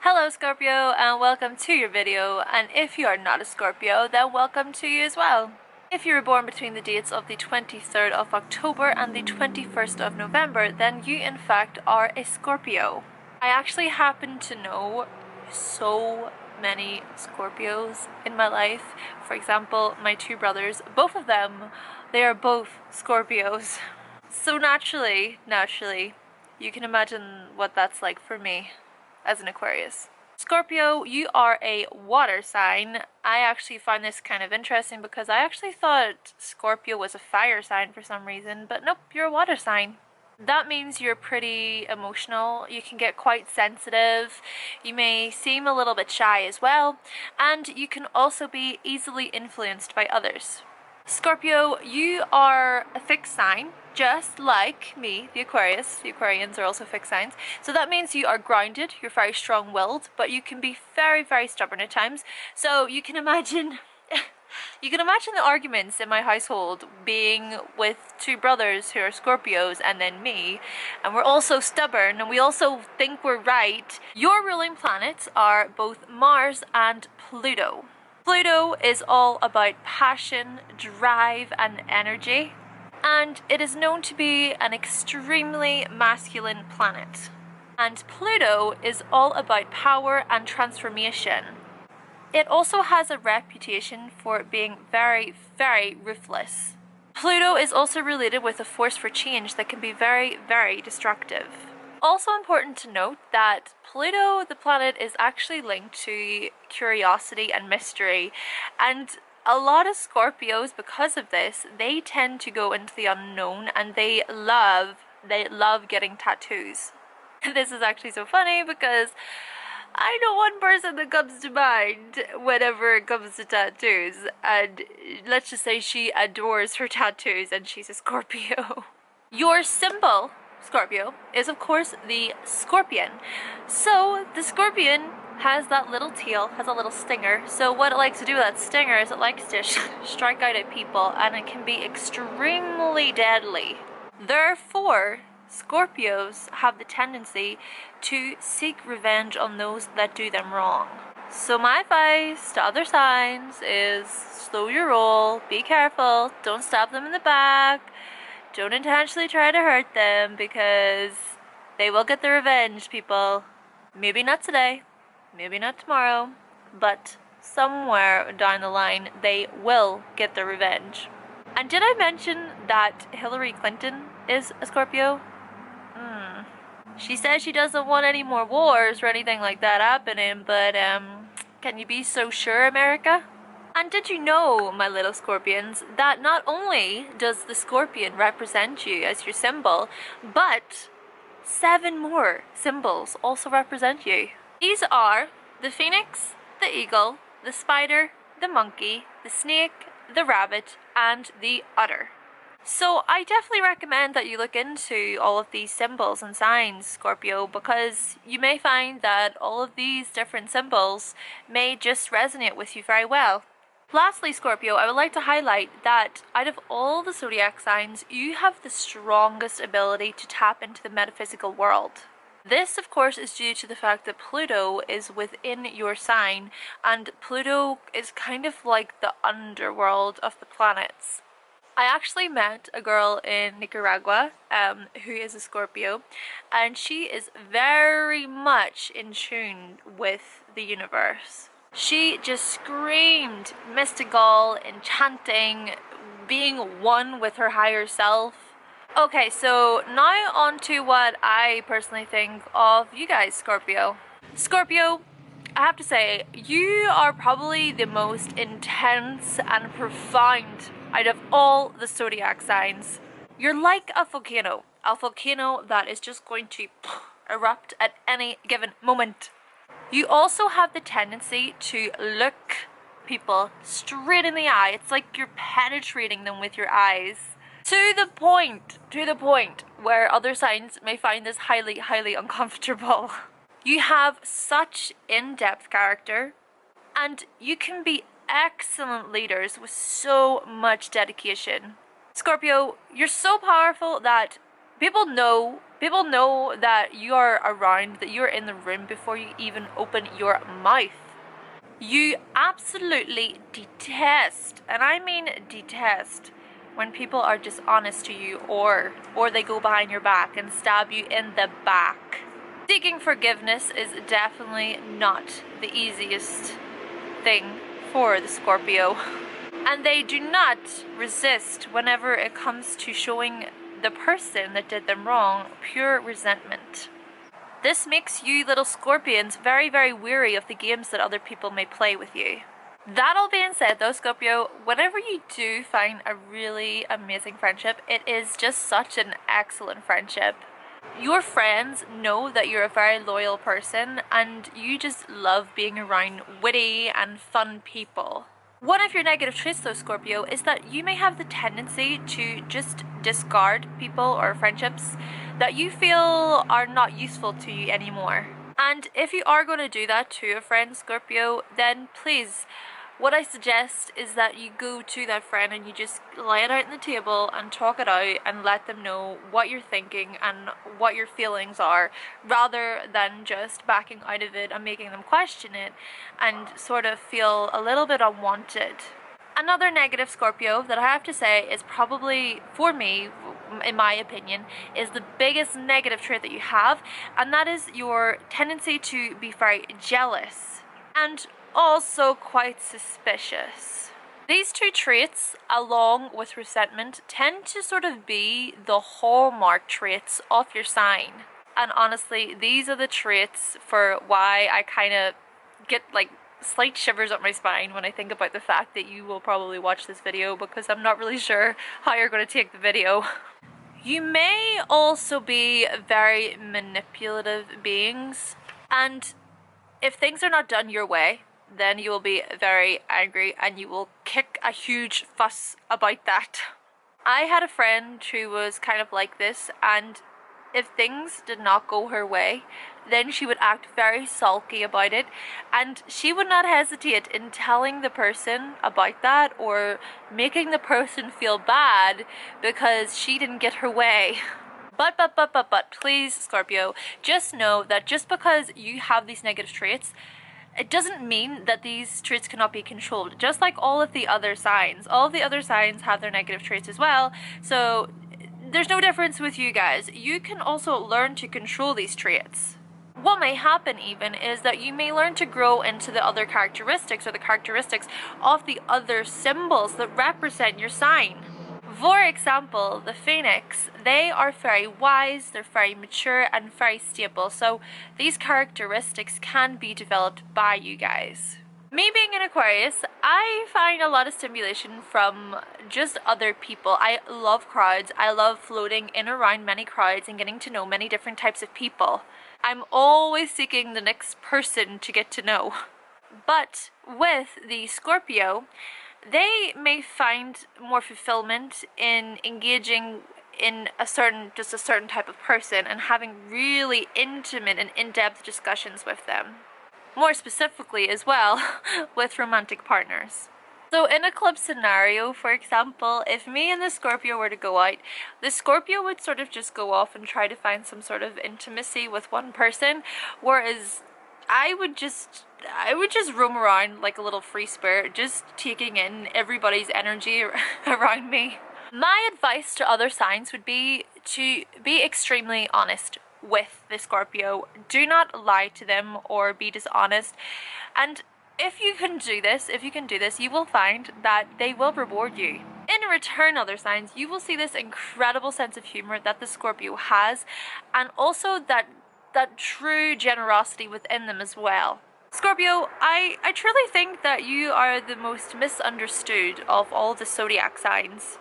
Hello Scorpio, and welcome to your video, and if you are not a Scorpio, then welcome to you as well. If you were born between the dates of the 23rd of October and the 21st of November, then you in fact are a Scorpio. I actually happen to know so many Scorpios in my life. For example, my two brothers, both of them, they are both Scorpios. So naturally, you can imagine what that's like for me as an Aquarius. Scorpio, you are a water sign. I actually find this kind of interesting because I actually thought Scorpio was a fire sign for some reason, but nope, you're a water sign. That means you're pretty emotional, you can get quite sensitive, you may seem a little bit shy as well, and you can also be easily influenced by others. Scorpio, you are a fixed sign, just like me, the Aquarius. The Aquarians are also fixed signs. So that means you are grounded, you're very strong-willed, but you can be very, very stubborn at times. So you can imagine the arguments in my household being with two brothers who are Scorpios and then me, and we're also stubborn and we also think we're right. Your ruling planets are both Mars and Pluto. Pluto is all about passion, drive, and energy, and it is known to be an extremely masculine planet. And Pluto is all about power and transformation. It also has a reputation for being very, very ruthless. Pluto is also related with a force for change that can be very, very destructive. Also important to note that Pluto, the planet, is actually linked to curiosity and mystery, and a lot of Scorpios, because of this, they tend to go into the unknown, and they love getting tattoos. This is actually so funny because I know one person that comes to mind whenever it comes to tattoos, and let's just say she adores her tattoos and she's a Scorpio. Your symbol, Scorpio, is of course the scorpion. So the scorpion has that little tail, has a little stinger. So what it likes to do with that stinger is it likes to strike out at people, and it can be extremely deadly. Therefore, Scorpios have the tendency to seek revenge on those that do them wrong. So my advice to other signs is slow your roll, be careful, don't stab them in the back, don't intentionally try to hurt them, because they will get their revenge, people. Maybe not today, maybe not tomorrow, but somewhere down the line they will get their revenge. And did I mention that Hillary Clinton is a Scorpio? She says she doesn't want any more wars or anything like that happening, but can you be so sure, America? And did you know, my little Scorpions, that not only does the scorpion represent you as your symbol, but 7 more symbols also represent you. These are the phoenix, the eagle, the spider, the monkey, the snake, the rabbit, and the otter. So I definitely recommend that you look into all of these symbols and signs, Scorpio, because you may find that all of these different symbols may just resonate with you very well. Lastly, Scorpio, I would like to highlight that out of all the zodiac signs, you have the strongest ability to tap into the metaphysical world. This, of course, is due to the fact that Pluto is within your sign, and Pluto is kind of like the underworld of the planets. I actually met a girl in Nicaragua who is a Scorpio, and she is very much in tune with the universe. She just screamed mystical, enchanting, being one with her higher self. Okay, so now on to what I personally think of you guys, Scorpio. Scorpio, I have to say, you are probably the most intense and profound out of all the zodiac signs. You're like a volcano that is just going to erupt at any given moment. You also have the tendency to look people straight in the eye. It's like you're penetrating them with your eyes. To the point where other signs may find this highly, highly uncomfortable. You have such in-depth character, and you can be excellent leaders with so much dedication. Scorpio, you're so powerful that people People know that you are around, that you're in the room before you even open your mouth. You absolutely detest, and I mean detest, when people are dishonest to you or they go behind your back and stab you in the back. Seeking forgiveness is definitely not the easiest thing for the Scorpio. And they do not resist whenever it comes to showing the person that did them wrong pure resentment. This makes you little Scorpions very, very weary of the games that other people may play with you. That all being said though, Scorpio, whenever you do find a really amazing friendship, it is just such an excellent friendship. Your friends know that you're a very loyal person and you just love being around witty and fun people. One of your negative traits though, Scorpio, is that you may have the tendency to just discard people or friendships that you feel are not useful to you anymore. And if you are going to do that to a friend, Scorpio, then please, what I suggest is that you go to that friend and you just lay it out on the table and talk it out and let them know what you're thinking and what your feelings are, rather than just backing out of it and making them question it and sort of feel a little bit unwanted. Another negative, Scorpio, that I have to say is probably, for me, in my opinion, is the biggest negative trait that you have, and that is your tendency to be very jealous and also quite suspicious. These two traits, along with resentment, tend to sort of be the hallmark traits of your sign. And honestly, these are the traits for why I kind of get like slight shivers up my spine when I think about the fact that you will probably watch this video, because I'm not really sure how you're going to take the video. You may also be very manipulative beings, and if things are not done your way, then you will be very angry and you will kick a huge fuss about that. I had a friend who was kind of like this, and if things did not go her way, then she would act very sulky about it, and she would not hesitate in telling the person about that or making the person feel bad because she didn't get her way. But please, Scorpio, just know that just because you have these negative traits, it doesn't mean that these traits cannot be controlled. Just like all of the other signs have their negative traits as well, so there's no difference with you guys. You can also learn to control these traits. What may happen even is that you may learn to grow into the other characteristics, or the characteristics of the other symbols that represent your sign. For example, the Phoenix, they are very wise, they're very mature and very stable, so these characteristics can be developed by you guys. Me being an Aquarius, I find a lot of stimulation from just other people. I love crowds. I love floating in around many crowds and getting to know many different types of people. I'm always seeking the next person to get to know. But with the Scorpio, they may find more fulfillment in engaging in a certain type of person and having really intimate and in-depth discussions with them. More specifically as well, with romantic partners. So in a club scenario, for example, if me and the Scorpio were to go out, the Scorpio would sort of just go off and try to find some sort of intimacy with one person, whereas I would just roam around like a little free spirit, just taking in everybody's energy around me. My advice to other signs would be to be extremely honest with the Scorpio. Do not lie to them or be dishonest. And if you can do this, you will find that they will reward you. In return, other signs, you will see this incredible sense of humor that the Scorpio has, and also that true generosity within them as well. Scorpio, I truly think that you are the most misunderstood of all the zodiac signs.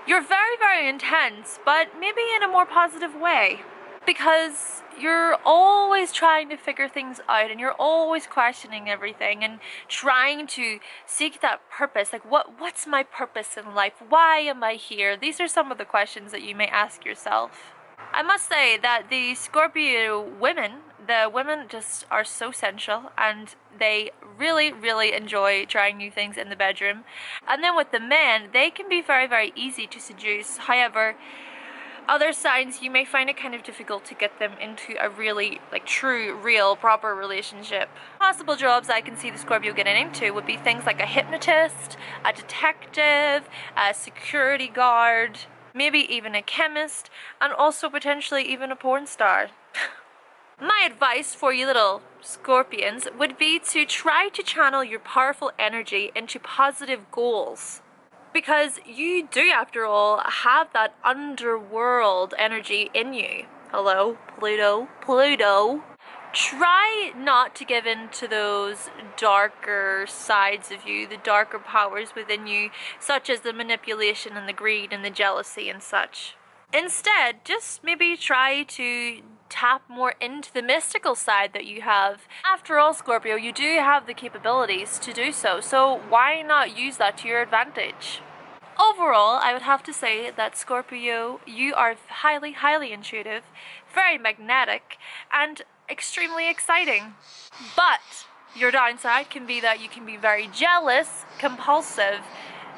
You're very, very intense, but maybe in a more positive way. Because you're always trying to figure things out, and you're always questioning everything and trying to seek that purpose. Like, what's my purpose in life? Why am I here? These are some of the questions that you may ask yourself. I must say that the Scorpio women, the women just are so sensual, and they really, really enjoy trying new things in the bedroom. And then with the men, they can be very, very easy to seduce. However, Other signs, you may find it kind of difficult to get them into a really, like, true, real, proper relationship. Possible jobs I can see the Scorpio getting into would be things like a hypnotist, a detective, a security guard, maybe even a chemist, and also potentially even a porn star. My advice for you little Scorpions would be to try to channel your powerful energy into positive goals. Because you do, after all, have that underworld energy in you. Hello, Pluto, Pluto. Try not to give in to those darker sides of you, the darker powers within you, such as the manipulation and the greed and the jealousy and such. Instead, just maybe try to tap more into the mystical side that you have. After all, Scorpio, you do have the capabilities to do so, so why not use that to your advantage? Overall, I would have to say that Scorpio, you are highly, highly intuitive, very magnetic, and extremely exciting. But your downside can be that you can be very jealous, compulsive,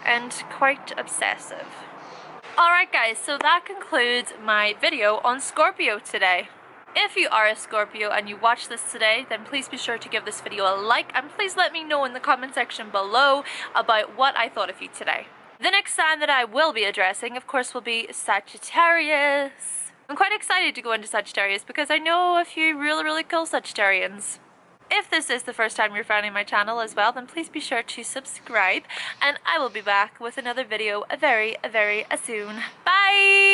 and quite obsessive. Alright guys, so that concludes my video on Scorpio today. If you are a Scorpio and you watch this today, then please be sure to give this video a like, and please let me know in the comment section below about what I thought of you today. The next sign that I will be addressing, of course, will be Sagittarius. I'm quite excited to go into Sagittarius because I know a few really cool Sagittarians. If this is the first time you're finding my channel as well, then please be sure to subscribe, and I will be back with another video very soon. Bye!